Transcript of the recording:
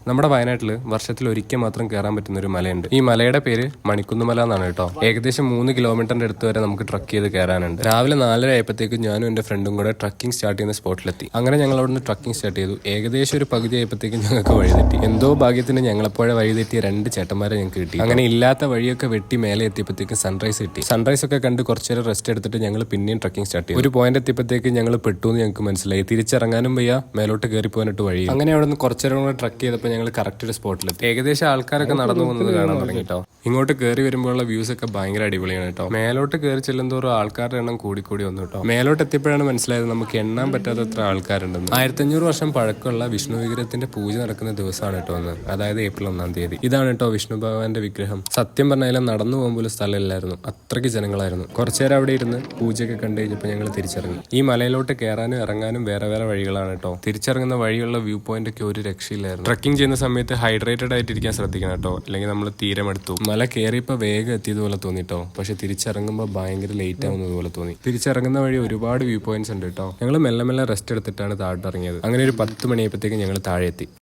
നമ്മുടെ വയനാട്ടിൽ വർഷത്തിൽ ഒരിക്കൽ മാത്രം കയറാൻ പറ്റുന്ന ഒരു മലയുണ്ട്. ഈ മലയുടെ പേര് മണിക്കുന്ന് മല എന്നാണ് കേട്ടോ. ഏകദേശം 3 കിലോമീറ്ററിന്റെ അടുത്ത് വരെ നമുക്ക് ട്രക്ക് ചെയ്ത് കയറാനുണ്ട്. രാവിലെ 4:30 ആയപ്പോഴത്തേക്കും ഞാനും എന്റെ ഫ്രണ്ടും കൂടെ ട്രക്കിംഗ് സ്റ്റാർട്ട് ചെയ്യുന്ന സ്പോട്ടിലെത്തി. അങ്ങനെ ഞങ്ങൾ അവിടുന്ന് ട്രക്കിംഗ് സ്റ്റാർട്ട് ചെയ്തു. ഏകദേശം ഒരു പകുതി ആയപ്പോഴത്തേക്കും ഞങ്ങൾക്ക് വഴിതെറ്റി. എന്തോ ഭാഗ്യത്തിന് ഞങ്ങളെപ്പോഴെ വഴിതെറ്റിയ 2 ചേട്ടന്മാരെ ഞങ്ങൾക്ക് കിട്ടി. അങ്ങനെ ഇല്ലാത്ത വഴിയൊക്കെ വെട്ടി മേലെ എത്തിയപ്പോഴത്തേക്കും സൺറൈസ് കിട്ടി. സൺറൈസ് ഒക്കെ കണ്ട് കുറച്ചേരം റെസ്റ്റ് എടുത്തിട്ട് ഞങ്ങൾ പിന്നെയും ട്രക്കിംഗ് സ്റ്റാർട്ട് ചെയ്തു. ഒരു പോയിന്റ് എത്തിയപ്പോഴത്തേക്കും ഞങ്ങൾ പെട്ടു എന്ന് ഞങ്ങൾക്ക് മനസ്സിലായി. തിരിച്ചിറങ്ങാനും വയ്യ, മേലോട്ട് കയറി പോകാനായിട്ട് വഴി. അങ്ങനെ അവിടെ നിന്ന് കുറച്ചേരം കൂടെ ട്രക്ക് ചെയ്തപ്പോൾ ഞങ്ങൾ കറക്റ്റ് ഒരു സ്പോട്ടിലെത്തി. ഏകദേശം ആൾക്കാരൊക്കെ നടന്നു പോകുന്നത് കാണാൻ തുടങ്ങി കേട്ടോ. ഇങ്ങോട്ട് കയറി വരുമ്പോഴുള്ള വ്യൂസ് ഒക്കെ ഭയങ്കര അടിപൊളിയാണ് കേട്ടോ. മേലോട്ട് കയറി ചെല്ലുന്തോറും ആൾക്കാരുടെ എണ്ണം കൂടി വന്നു കേട്ടോ. മേലോട്ട് എത്തിയപ്പോഴാണ് മനസ്സിലായത് നമുക്ക് എണ്ണാൻ പറ്റാത്തത്ര ആൾക്കാരുണ്ടെന്ന്. 1500 വർഷം പഴക്കമുള്ള വിഷ്ണു വിഗ്രഹത്തിന്റെ പൂജ നടക്കുന്ന ദിവസമാണ് കേട്ടോ അന്ന്, അതായത് ഏപ്രിൽ 1-ാം തീയതി. ഇതാണ് കേട്ടോ വിഷ്ണു ഭഗവാന്റെ വിഗ്രഹം. സത്യം പറഞ്ഞാലും നടന്നു പോകുമ്പോൾ സ്ഥലമില്ലായിരുന്നു, അത്രയ്ക്ക് ജനങ്ങളായിരുന്നു. കുറച്ചേരം അവിടെ ഇരുന്ന് പൂജയൊക്കെ കണ്ടു കഴിഞ്ഞപ്പോൾ ഞങ്ങൾ തിരിച്ചിറങ്ങി. ഈ മലയിലോട്ട് കയറാനും ഇറങ്ങാനും വേറെ വഴികളാണ് കേട്ടോ. തിരിച്ചിറങ്ങുന്ന വഴിയുള്ള വ്യൂ പോയിന്റ് ഒക്കെ ഒരു രക്ഷയില്ലായിരുന്നു. ട്രക്കിംഗ് ചെയ്യുന്ന സമയത്ത് ഹൈഡ്രേറ്റഡ് ആയിട്ടിരിക്കാൻ ശ്രദ്ധിക്കണം കേട്ടോ, അല്ലെങ്കിൽ നമ്മൾ തീരെ മടുത്തു. മല കയറിയപ്പോൾ വേഗം എത്തിയതുപോലെ തോന്നിട്ടോ, പക്ഷെ തിരിച്ചിറങ്ങുമ്പോൾ ഭയങ്കര ലേറ്റ് ആവുന്നത് പോലെ തോന്നി. തിരിച്ചിറങ്ങുന്ന വഴി ഒരുപാട് വ്യൂ പോയിന്റ്സ് ഉണ്ട് കേട്ടോ. ഞങ്ങൾ മെല്ലെ റെസ്റ്റ് എടുത്തിട്ടാണ് താഴോട്ട് ഇറങ്ങിയത്. അങ്ങനെ ഒരു 10 മണിയായപ്പോഴത്തേക്കും ഞങ്ങൾ താഴെ എത്തി.